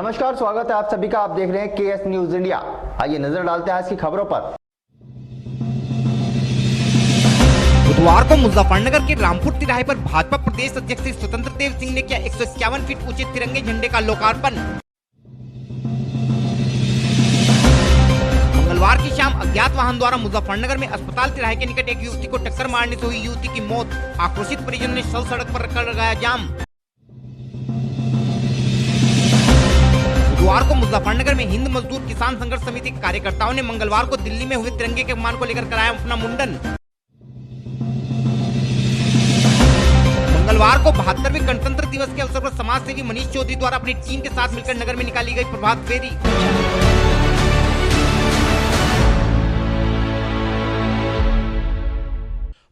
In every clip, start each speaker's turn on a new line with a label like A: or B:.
A: नमस्कार, स्वागत है आप सभी का। आप देख रहे हैं केएस न्यूज इंडिया। आइए नजर डालते हैं आज की खबरों पर।
B: बुधवार को मुजफ्फरनगर के रामपुर तिराहे पर भाजपा प्रदेश अध्यक्ष श्री स्वतंत्र देव सिंह ने किया 151 फीट ऊंचे तिरंगे झंडे का लोकार्पण। मंगलवार की शाम अज्ञात वाहन द्वारा मुजफ्फरनगर में अस्पताल तिराहे के निकट एक युवती को टक्कर मारने से हुई युवती की मौत। आक्रोशित परिजनों ने शव सड़क पर रखकर लगाया जाम। बुधवार को मुजफ्फरनगर में हिंद मजदूर किसान संघर्ष समिति के कार्यकर्ताओं ने मंगलवार को दिल्ली में हुए तिरंगे के अपमान को लेकर कराया अपना मुंडन। मंगलवार को 72वें गणतंत्र दिवस के अवसर पर समाज सेवी मनीष चौधरी द्वारा अपनी टीम के साथ मिलकर नगर में निकाली गई प्रभात फेरी।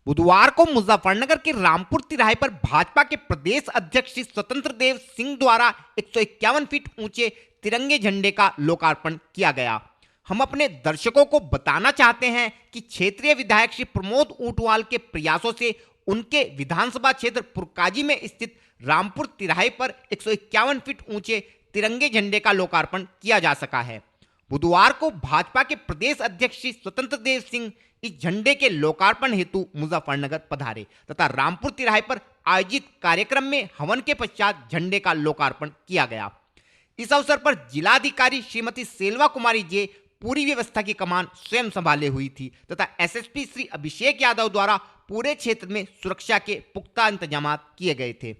B: बुधवार को मुजफ्फरनगर के रामपुर तिराहे पर भाजपा के प्रदेश अध्यक्ष श्री स्वतंत्र देव सिंह द्वारा 151 फीट ऊंचे तिरंगे झंडे का लोकार्पण किया गया। हम अपने दर्शकों को बताना चाहते हैं कि क्षेत्रीय विधायक श्री प्रमोद ऊंटवाल के प्रयासों से उनके विधानसभा क्षेत्र पुरकाजी में स्थित रामपुर तिराहे पर 151 फीट ऊंचे तिरंगे झंडे का लोकार्पण किया जा सका है। बुधवार को भाजपा के प्रदेश अध्यक्ष श्री स्वतंत्र देव सिंह इस झंडे के लोकार्पण हेतु मुजफ्फरनगर पधारे तथा रामपुर तिराहे पर आयोजित कार्यक्रम में हवन के पश्चात झंडे का लोकार्पण किया गया। इस अवसर पर जिलाधिकारी श्रीमती सेल्वा कुमारी जे पूरी व्यवस्था की कमान स्वयं संभाले हुई थी तथा एसएसपी श्री अभिषेक यादव द्वारा पूरे क्षेत्र में सुरक्षा के पुख्ता इंतजाम किए गए थे।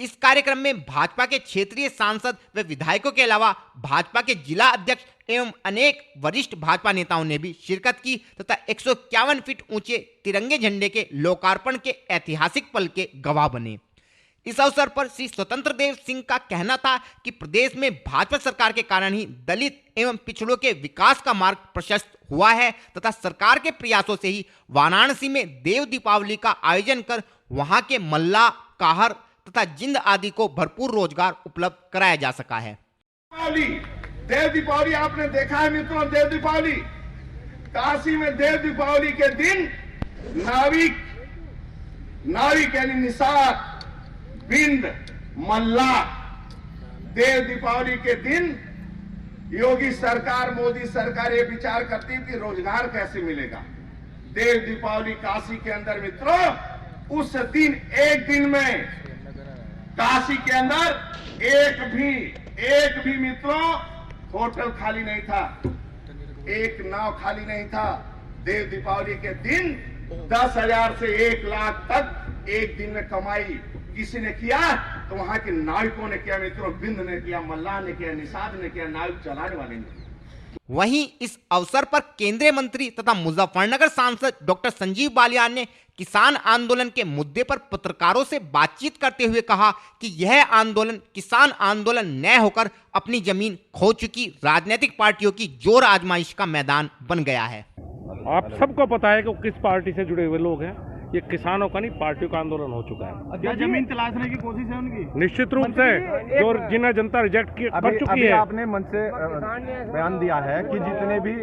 B: इस कार्यक्रम में भाजपा के क्षेत्रीय सांसद व विधायकों के अलावा भाजपा के जिला अध्यक्ष एवं अनेक वरिष्ठ भाजपा नेताओं ने भी शिरकत की तथा 151 फीट ऊंचे तिरंगे झंडे के लोकार्पण के ऐतिहासिक पल के गवाह बने। इस अवसर पर श्री स्वतंत्र देव सिंह का कहना था कि प्रदेश में भाजपा सरकार के कारण ही दलित एवं पिछड़ों के विकास का मार्ग प्रशस्त हुआ है तथा सरकार के प्रयासों से ही वाराणसी में देव दीपावली का आयोजन कर वहां के मल्ला, काहर तथा जिंद आदि को भरपूर रोजगार उपलब्ध कराया जा सका है।
C: देव दीपावली आपने देखा है मित्रों, देव दीपावली काशी में देव दीपावली के दिन नाविक यानी निषाद, बिंद, मल्ला देव दीपावली के दिन योगी सरकार, मोदी सरकार ये विचार करती थी रोजगार कैसे मिलेगा। देव दीपावली काशी के अंदर मित्रों, उस दिन एक दिन में काशी के अंदर एक भी मित्रों होटल खाली नहीं था, एक नाव खाली नहीं था। देव दीपावली के दिन 10,000 से 1 लाख तक एक दिन में कमाई किसी ने किया तो वहां के नाविकों ने किया मित्रों, बिंद ने किया, मल्लाह ने किया, निषाद ने किया, नाविक चलाने वाले ने।
B: वहीं इस अवसर पर केंद्रीय मंत्री तथा मुजफ्फरनगर सांसद डॉक्टर संजीव बालियान ने किसान आंदोलन के मुद्दे पर पत्रकारों से बातचीत करते हुए कहा कि यह आंदोलन किसान आंदोलन न होकर अपनी जमीन खो चुकी राजनीतिक पार्टियों की जोर आजमाइश का मैदान बन गया है।
D: आप सबको पता है कि वो किस पार्टी से जुड़े हुए लोग हैं। ये किसानों का नहीं, पार्टियों का आंदोलन हो चुका है।
E: क्या जमीन तलाशने की कोशिश है उनकी?
D: निश्चित रूप से जो जिन्हें जनता रिजेक्ट कर चुकी है।
E: आपने मन से बयान दिया है कि जितने भी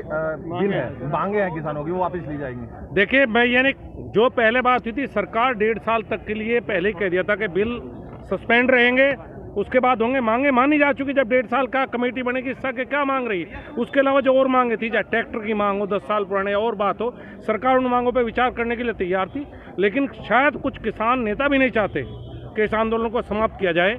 E: बिल है मांगे हैं किसानों की वो वापस ली जाएंगी।
D: देखिए, मैं यानी जो पहले बात हुई थी, सरकार 1.5 साल तक के लिए पहले ही कह दिया था कि बिल सस्पेंड रहेंगे, उसके बाद होंगे। मांगे मानी जा चुकी। जब 1.5 साल का कमेटी बनेगी, इसका के क्या मांग रही है? उसके अलावा जो और मांगे थी, चाहे ट्रैक्टर की मांग हो, 10 साल पुराने और बात हो, सरकार उन मांगों पर विचार करने के लिए तैयार थी। लेकिन शायद कुछ किसान नेता भी नहीं चाहते कि इस आंदोलन को समाप्त किया जाए।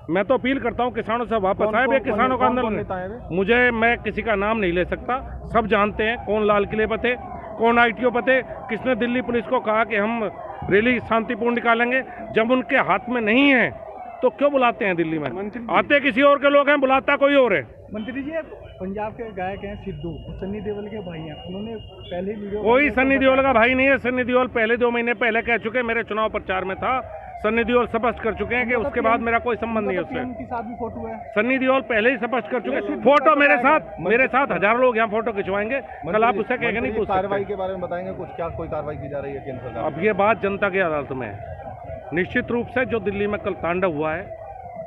D: मैं तो अपील करता हूं किसानों से वापस आए। भाई किसानों का आंदोलन मैं किसी का नाम नहीं ले सकता, सब जानते हैं कौन लाल किले पर थे, कौन ITO पर थे, किसने दिल्ली पुलिस को कहा कि हम रैली शांतिपूर्ण निकालेंगे। जब उनके हाथ में नहीं है तो क्यों बुलाते हैं दिल्ली में? आते किसी और के लोग हैं, बुलाता कोई और है।
E: मंत्री जी, पंजाब के गायक हैं सिद्धू, सन्नी देओल के भाई हैं, उन्होंने पहले वीडियो।
D: कोई सन्नी देओल का भाई नहीं है। सन्नी देओल पहले 2 महीने पहले कह चुके, मेरे चुनाव प्रचार में था। सन्नी देओल स्पष्ट कर चुके हैं कि उसके बाद मेरा कोई संबंध नहीं है उससे।
E: उनके साथ भी फोटो है।
D: सन्नी देओल पहले ही स्पष्ट कर चुके। फोटो मेरे साथ हजारों लोग यहाँ फोटो खिंचवाएंगे। कल आप उससे कहेंगे नहीं पूछ सकते।
E: कार्रवाई के बारे में बताएंगे कुछ, क्या कोई कार्रवाई की जा रही है केंद्र सरकार?
D: अब ये बात जनता की अदालत में है। निश्चित रूप से जो दिल्ली में कल तांडव हुआ है,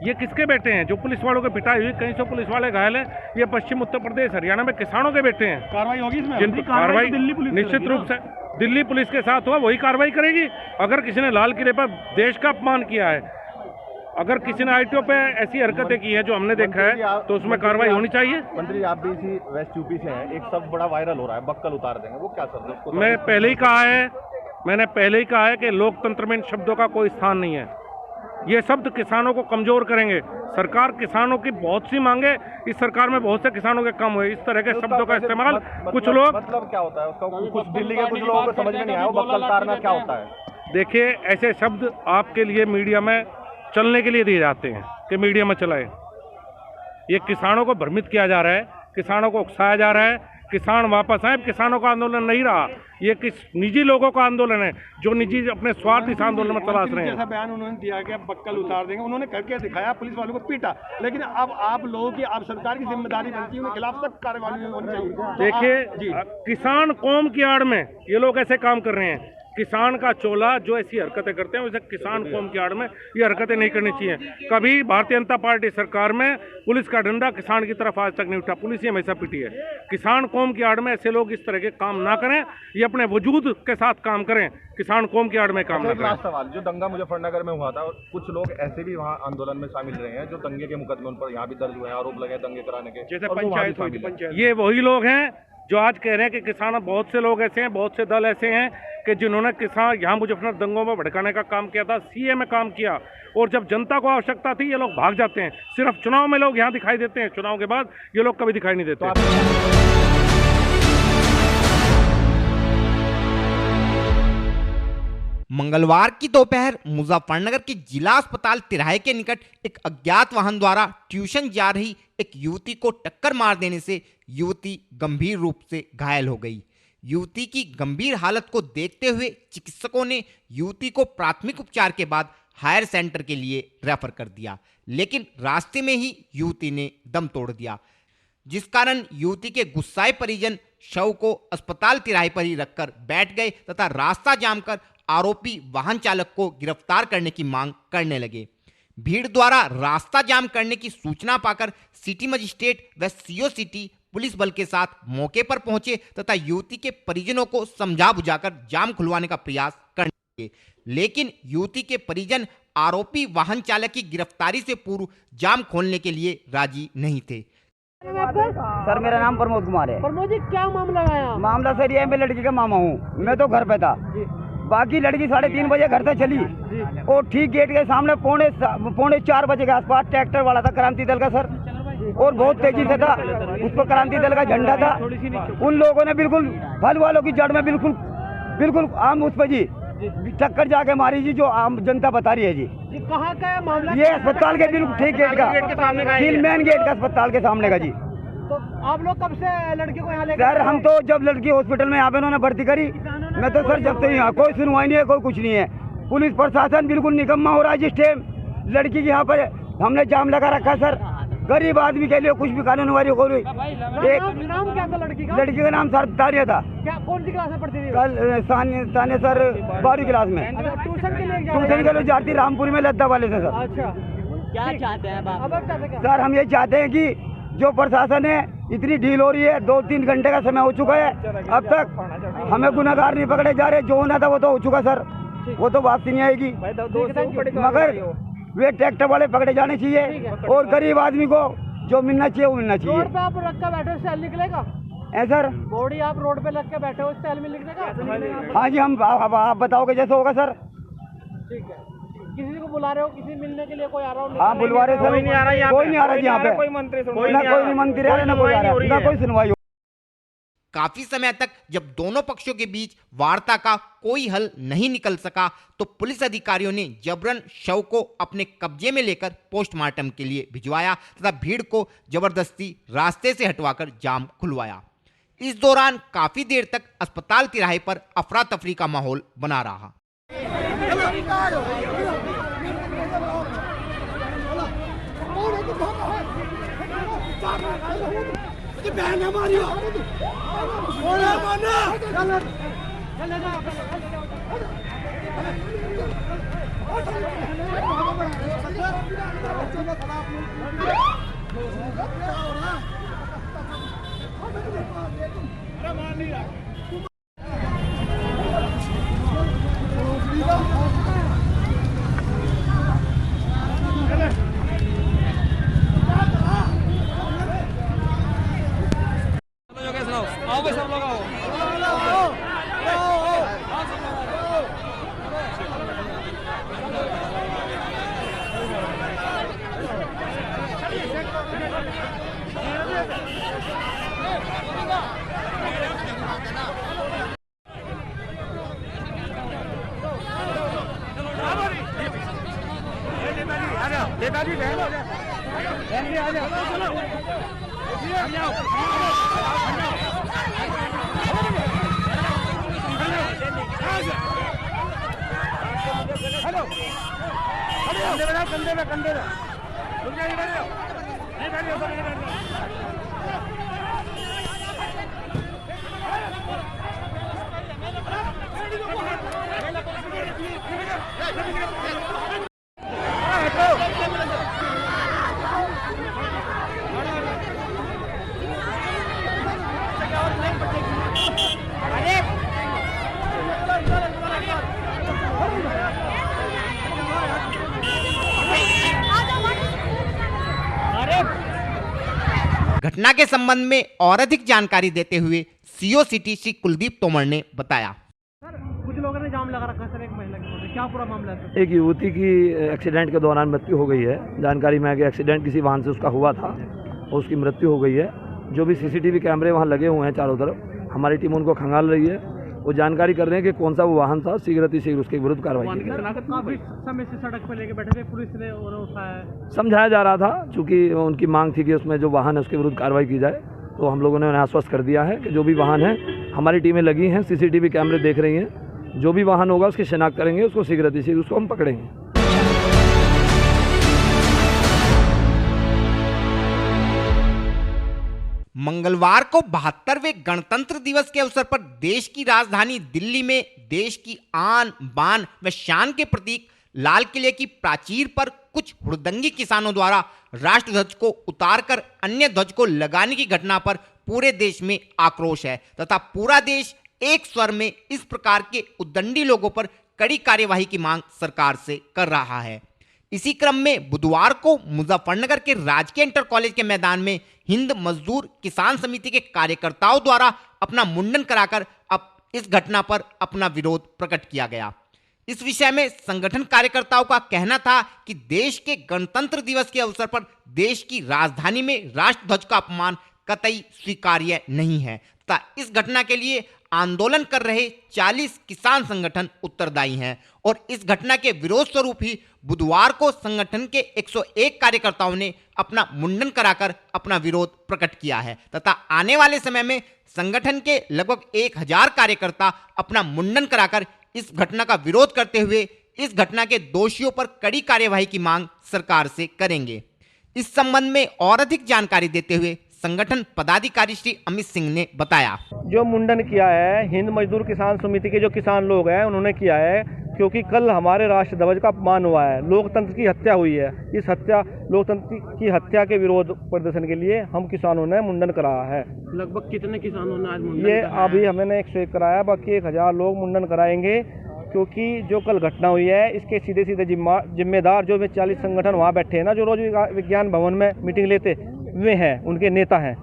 D: ये किसके बेटे हैं? जो पुलिस वालों के पिटाई हुई, कई सौ पुलिस वाले घायल हैं, ये पश्चिम उत्तर प्रदेश, हरियाणा में किसानों के बेटे हैं।
E: कार्रवाई होगी इसमें?
D: जिन कार्रवाई निश्चित रूप से दिल्ली पुलिस के साथ हुआ वही कार्रवाई करेगी। अगर किसी ने लाल किले पर देश का अपमान किया है, अगर किसी ने आईटीओ पे ऐसी हरकतें की हैं जो हमने देखा है तो उसमें कार्रवाई होनी चाहिए।
E: मंत्री जी, आप भी इसी वेस्ट यूपी से हैं, एक शब्द बड़ा वायरल हो रहा है, बक्कल उतार देंगे, वो क्या शब्द है? उसको
D: मैंने पहले ही कहा है कि लोकतंत्र में इन शब्दों का कोई स्थान नहीं है। ये शब्द किसानों को कमजोर करेंगे। सरकार किसानों की बहुत सी मांगे, इस सरकार में बहुत से किसानों के कम हुए। इस तरह के शब्दों का इस्तेमाल कुछ लोग,
E: मतलब क्या होता है उसका? कुछ दिल्ली के कुछ लोगों को समझ में नहीं आया वो बक्कल उतारना क्या होता है।
D: देखिए, ऐसे शब्द आपके लिए मीडिया में चलने के लिए दिए जाते हैं कि मीडिया में चलाए। ये किसानों को भ्रमित किया जा रहा है, किसानों को उकसाया जा रहा है। किसान वापस आए, किसानों का आंदोलन नहीं रहा, ये किस निजी लोगों का आंदोलन है जो निजी अपने स्वार्थ इस आंदोलन में तलाश रहे हैं।
F: जैसा बयान उन्होंने दिया कि अब बक्कल उतार देंगे, उन्होंने करके दिखाया, पुलिस वालों को पीटा, लेकिन अब आप लोगों की, आप सरकार की जिम्मेदारी बनती है, उनके खिलाफ सख्त कार्रवाई होनी चाहिए।
D: देखिए, किसान कौम की आड़ में ये लोग ऐसे काम कर रहे हैं। किसान का चोला जो ऐसी हरकतें करते हैं, वैसे किसान कौम की आड़ में ये हरकतें नहीं करनी चाहिए। कभी भारतीय जनता पार्टी सरकार में पुलिस का डंडा किसान की तरफ आज तक नहीं उठा, पुलिस ही हमेशा पिटी है। किसान कौम की आड़ में ऐसे लोग इस तरह के काम ना करें, ये अपने वजूद के साथ काम करें, किसान कौम की आड़ में काम ना करें।
E: लास्ट सवाल, जो दंगा मुजफ्फरनगर में हुआ था, कुछ लोग ऐसे भी वहाँ आंदोलन में शामिल रहे हैं जो दंगे के मुकदमे उन पर यहाँ भी दर्ज हुए हैं, आरोप लगे दंगे कराने के,
D: जैसे
E: और वो वहाँ भी
D: पंचायत
E: शामिल हैं।
D: ये वही लोग हैं जो आज कह रहे हैं कि किसान, बहुत से लोग ऐसे हैं, बहुत से दल ऐसे हैं कि जिन्होंने किसान यहाँ मुजफ्फरनगर दंगों में भड़काने का काम किया था, सीए में काम किया, और जब जनता को आवश्यकता थी ये लोग भाग जाते हैं। सिर्फ चुनाव में लोग यहाँ दिखाई देते हैं, चुनाव के बाद ये लोग कभी दिखाई नहीं देते।
B: मंगलवार की दोपहर मुजफ्फरनगर के जिला अस्पताल तिराहे के निकट एक अज्ञात वाहन द्वारा ट्यूशन जा रही एक युवती को टक्कर मार देने से युवती गंभीर रूप से घायल हो गई। युवती की गंभीर हालत को देखते हुए चिकित्सकों ने युवती को प्राथमिक उपचार के बाद हायर सेंटर के लिए रेफर कर दिया, लेकिन रास्ते में ही युवती ने दम तोड़ दिया, जिस कारण युवती के गुस्साए परिजन शव को अस्पताल तिराहे पर ही रखकर बैठ गए तथा रास्ता जाम कर आरोपी वाहन चालक को गिरफ्तार करने की मांग करने लगे। भीड़ द्वारा रास्ता जाम करने की सूचना पाकर सिटी मजिस्ट्रेट व सीओ सिटी पुलिस बल के साथ मौके पर पहुंचे तथा युवती के परिजनों को समझा बुझाकर जाम खुलवाने का प्रयास करने लगे, लेकिन युवती के परिजन आरोपी वाहन चालक की गिरफ्तारी से पूर्व जाम खोलने के लिए राजी नहीं थे।
G: सर, मेरा नाम प्रमोद कुमार है।
H: प्रमोद जी, क्या मामला आया?
G: मामला सर ये है, मैं लड़की का मामा हूँ, मैं तो घर पे था, बाकी लड़की 3:30 बजे घर से चली और ठीक गेट के सामने पौने 4 बजे के आसपास ट्रैक्टर वाला था क्रांति दल का सर, और बहुत तेजी से था, उस पर क्रांति दल का झंडा था। उन लोगों ने बिल्कुल फल वालों की जड़ में बिल्कुल आम उस पर जी टक्कर जाके मारी जी, जो आम जनता बता रही है जी।
H: कहाँ का है मामला?
G: ये अस्पताल के बिल्कुल ठीक गेट का, मेन गेट का अस्पताल के सामने का जी।
H: तो आप लोग कब से लड़की को यहाँ लेकर?
G: सर, हम तो जब लड़की हॉस्पिटल में यहाँ पे उन्होंने भर्ती करी, मैं तो सर जब से यहाँ कोई सुनवाई नहीं है, कोई कुछ नहीं है। पुलिस प्रशासन बिल्कुल निकम्मा हो रहा है जिस टाइम लड़की के यहाँ पर हमने जाम लगा रखा सर, गरीब आदमी के लिए कुछ भी कानूनवारी हो रही।
H: नाम क्या था लड़की का?
G: लड़की का नाम सर तारिया था।
H: क्या, कौन सी क्लास में पढ़ती थी?
G: कल साने सर 12वीं क्लास में।
H: ट्यूशन
G: के लिए जाती रामपुर में लद्दा वाले से सर।
H: अच्छा, क्या चाहते हैं आप?
G: सर, हम ये चाहते हैं कि जो प्रशासन है, इतनी ढील हो रही है, 2-3 घंटे का समय हो चुका है, अब तक हमें गुनहगार नहीं पकड़े जा रहे। जो होना था वो तो हो चुका सर, वो तो वापसी नहीं आएगी, मगर वे ट्रैक्टर वाले पकड़े जाने चाहिए और गरीब आदमी को जो मिलना चाहिए वो मिलना चाहिए।
H: रोड पे आप रख के बैठे हो, स्टाइल निकलेगा?
G: सर,
H: बॉडी आप रोड पे रख के बैठे हो, स्टाइल में निकलेगा?
G: हाँ जी, हम आप बताओगे जैसे होगा सर।
H: ठीक है, किसी को बुला रहे हो? किसी मिलने के लिए कोई आ रहा हो?
G: हाँ, बुलवा रहे सर, कोई नहीं आ रहा जी यहाँ पे, कोई मंत्री आ रहा, ना कोई आ रहा, ना कोई सुनवाई।
B: काफी समय तक जब दोनों पक्षों के बीच वार्ता का कोई हल नहीं निकल सका तो पुलिस अधिकारियों ने जबरन शव को अपने कब्जे में लेकर पोस्टमार्टम के लिए भिजवाया तथा भीड़ को जबरदस्ती रास्ते से हटवाकर जाम खुलवाया। इस दौरान काफी देर तक अस्पताल तिराहे पर अफरा तफरी का माहौल बना रहा।
H: बहन हमारी
B: घटना के संबंध में और अधिक जानकारी देते हुए सीओ सिटी श्री कुलदीप तोमर ने बताया।
H: सर कुछ लोगों ने जाम लगा रखा है सर, एक महिला के ऊपर, क्या पूरा मामला है?
I: एक युवती की एक्सीडेंट के दौरान मृत्यु हो गई है। जानकारी में है कि एक्सीडेंट किसी वाहन से उसका हुआ था और उसकी मृत्यु हो गई है। जो भी सीसीटीवी कैमरे वहाँ लगे हुए हैं चारों तरफ, हमारी टीम उनको खंगाल रही है। वो जानकारी कर रहे हैं कि कौन सा वो वाहन था, शीघ्र उसके विरुद्ध कार्रवाई की
H: काफी समय से सड़क पर लेके बैठे थे, पुलिस ने उठाया,
I: समझाया जा रहा था। चूँकि उनकी मांग थी कि उसमें जो वाहन है उसके विरुद्ध कार्रवाई की जाए, तो हम लोगों ने उन्हें आश्वस्त कर दिया है कि जो भी वाहन है, हमारी टीमें लगी हैं, सीसीटीवी कैमरे देख रही हैं। जो भी वाहन होगा उसकी शिनाख्त करेंगे, उसको शीघ्र उसको हम पकड़ेंगे।
B: मंगलवार को 72वें गणतंत्र दिवस के अवसर पर देश की राजधानी दिल्ली में देश की आन बान व शान के प्रतीक लाल किले की प्राचीर पर कुछ हुड़दंगी किसानों द्वारा राष्ट्रध्वज को उतारकर अन्य ध्वज को लगाने की घटना पर पूरे देश में आक्रोश है तथा पूरा देश एक स्वर में इस प्रकार के उद्दंडी लोगों पर कड़ी कार्यवाही की मांग सरकार से कर रहा है। इसी क्रम में बुधवार को मुजफ्फरनगर के राजकीय इंटर कॉलेज के मैदान में हिंद मजदूर किसान समिति के कार्यकर्ताओं द्वारा अपना मुंडन कराकर अब इस घटना पर अपना विरोध प्रकट किया गया। इस विषय में संगठन कार्यकर्ताओं का कहना था कि देश के गणतंत्र दिवस के अवसर पर देश की राजधानी में राष्ट्रध्वज का अपमान कतई स्वीकार्य नहीं है तथा इस घटना के लिए आंदोलन कर रहे 40 किसान संगठन उत्तरदायी हैं और इस घटना के विरोध स्वरूप ही बुधवार को संगठन के 101 कार्यकर्ताओं ने अपना मुंडन कराकर अपना विरोध प्रकट किया है तथा आने वाले समय में संगठन के लगभग 1000 कार्यकर्ता अपना मुंडन कराकर इस घटना का विरोध करते हुए इस घटना के दोषियों पर कड़ी कार्यवाही की मांग सरकार से करेंगे। इस संबंध में और अधिक जानकारी देते हुए संगठन पदाधिकारी श्री अमित सिंह ने बताया,
F: जो मुंडन किया है हिंद मजदूर किसान समिति के जो किसान लोग हैं उन्होंने किया है क्योंकि कल हमारे राष्ट्र ध्वज का अपमान हुआ है, लोकतंत्र की हत्या हुई है। इस लोकतंत्र की हत्या के विरोध प्रदर्शन के लिए हम किसानों ने मुंडन कराया है।
H: लगभग कितने किसानों ने आज मुंडन
F: ये अभी हमने 101 कराया, बाकी 1000 लोग मुंडन कराएंगे क्योंकि जो कल घटना हुई है इसके सीधे सीधे जिम्मेदार जो 40 संगठन वहाँ बैठे हैं ना, जो रोज विज्ञान भवन में मीटिंग लेते वे हैं, उनके नेता हैं,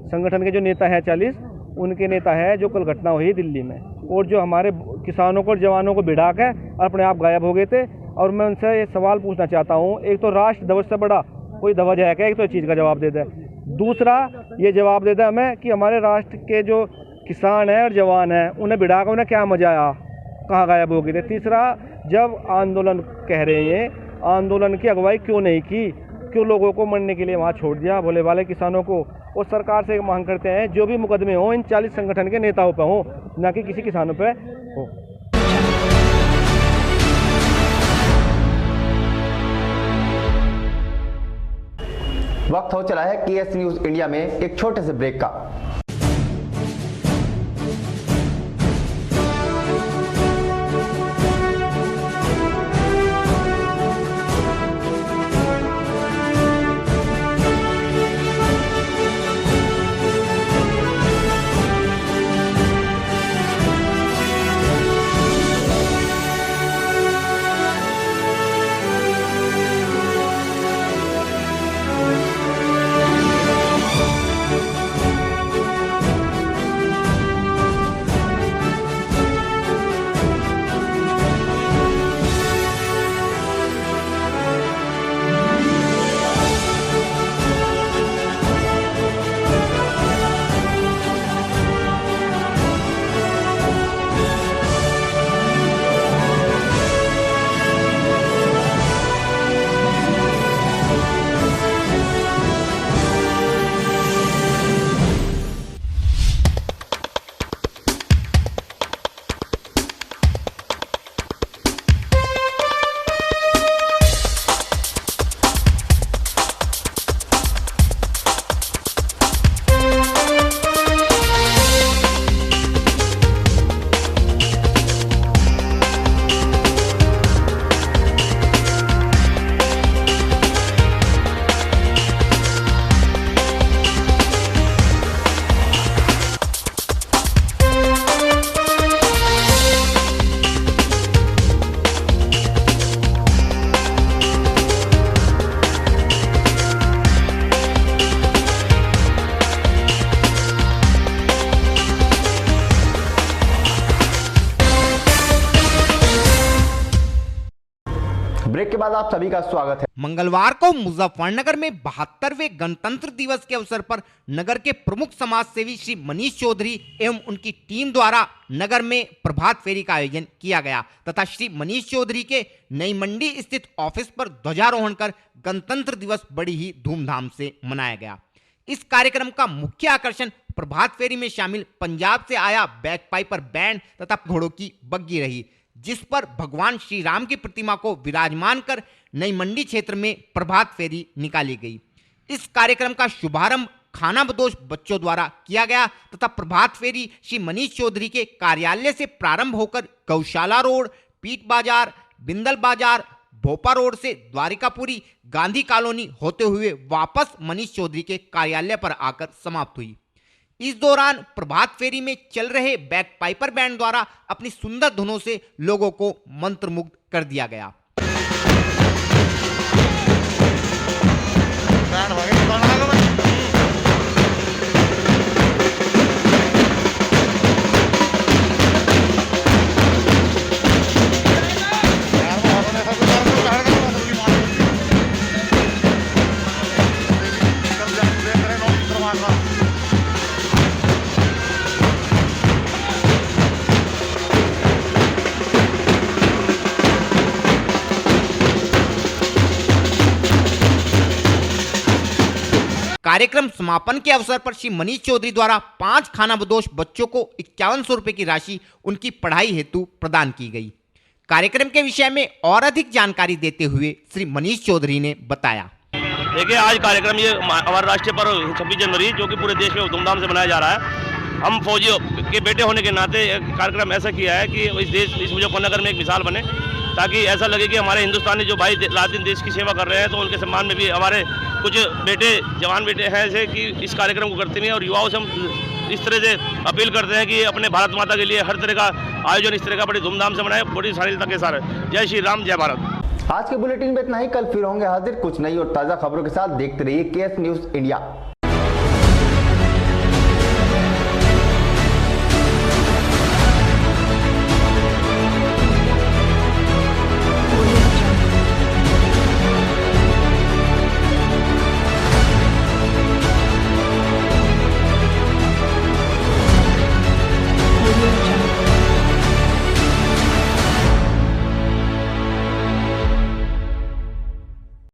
F: संगठन के जो नेता हैं 40 उनके नेता है जो कल घटना हुई दिल्ली में, और जो हमारे किसानों को जवानों को भिड़ा के अपने आप गायब हो गए थे। और मैं उनसे ये सवाल पूछना चाहता हूँ, एक तो राष्ट्र ध्वज से बड़ा कोई ध्वज है क्या? एक तो इस चीज़ का जवाब दे दे। दूसरा ये जवाब दे दे हमें कि हमारे राष्ट्र के जो किसान हैं और जवान हैं उन्हें भिड़ा कर उन्हें क्या मजा आया, कहाँ गायब हो गए थे। तीसरा, जब आंदोलन कह रहे हैं, आंदोलन की अगुवाई क्यों नहीं की, क्यों लोगों को मरने के लिए वहाँ छोड़ दिया भोले वाले किसानों को। और सरकार से मांग करते हैं जो भी मुकदमे हों इन 40 संगठन के नेताओं पर हों, ना कि किसी किसानों पर हो।
A: वक्त हो चला है केएस न्यूज इंडिया में एक छोटे से ब्रेक का। के बाद आप सभी का स्वागत है।
B: मंगलवार को मुजफ्फरनगर में 72वें गणतंत्र दिवस के अवसर पर नगर के प्रमुख समाज सेवी श्री मनीष चौधरी एवं उनकी टीम द्वारा नगर में प्रभात फेरी का आयोजन किया गया तथा श्री मनीष चौधरी के नई मंडी स्थित ऑफिस पर ध्वजारोहण कर गणतंत्र दिवस बड़ी ही धूमधाम से मनाया गया। इस कार्यक्रम का मुख्य आकर्षण प्रभात फेरी में शामिल पंजाब से आया बैकपाइपर बैंड तथा घोड़ों की बग्गी रही, जिस पर भगवान श्री राम की प्रतिमा को विराजमान कर नई मंडी क्षेत्र में प्रभात फेरी निकाली गई। इस कार्यक्रम का शुभारंभ खानाबदोश बच्चों द्वारा किया गया तथा प्रभात फेरी श्री मनीष चौधरी के कार्यालय से प्रारंभ होकर गौशाला रोड, पीट बाजार, बिंदल बाजार, भोपा रोड से द्वारिकापुरी, गांधी कॉलोनी होते हुए वापस मनीष चौधरी के कार्यालय पर आकर समाप्त हुई। इस दौरान प्रभात फेरी में चल रहे बैकपाइपर बैंड द्वारा अपनी सुंदर धुनों से लोगों को मंत्रमुग्ध कर दिया गया। कार्यक्रम समापन के अवसर पर श्री मनीष चौधरी द्वारा 5 खानाबदोश बच्चों को 5100 रुपए की राशि उनकी पढ़ाई हेतु प्रदान की गई। कार्यक्रम के विषय में और अधिक जानकारी देते हुए श्री मनीष चौधरी ने बताया।
J: देखिए, आज कार्यक्रम ये हमारा राष्ट्रीय पर्व 26 जनवरी जो कि पूरे देश में धूमधाम से मनाया जा रहा है। हम फौजियों के बेटे होने के नाते कार्यक्रम ऐसा किया है कि इस मुजफ्फरनगर में एक मिसाल बने, ताकि ऐसा लगे कि हमारे हिंदुस्तानी जो भाई रात दिन देश की सेवा कर रहे हैं, तो उनके सम्मान में भी हमारे कुछ बेटे, जवान बेटे हैं ऐसे कि इस कार्यक्रम को करते हैं। और युवाओं से हम इस तरह से अपील करते हैं कि अपने भारत माता के लिए हर तरह का आयोजन इस तरह का बड़ी धूमधाम से मनाए, बड़ी शालीनता के साथ। जय श्री राम, जय भारत।
A: आज के बुलेटिन में इतना ही। कल फिर होंगे हाजिर कुछ नई और ताजा खबरों के साथ। देखते रहिए केएस न्यूज इंडिया।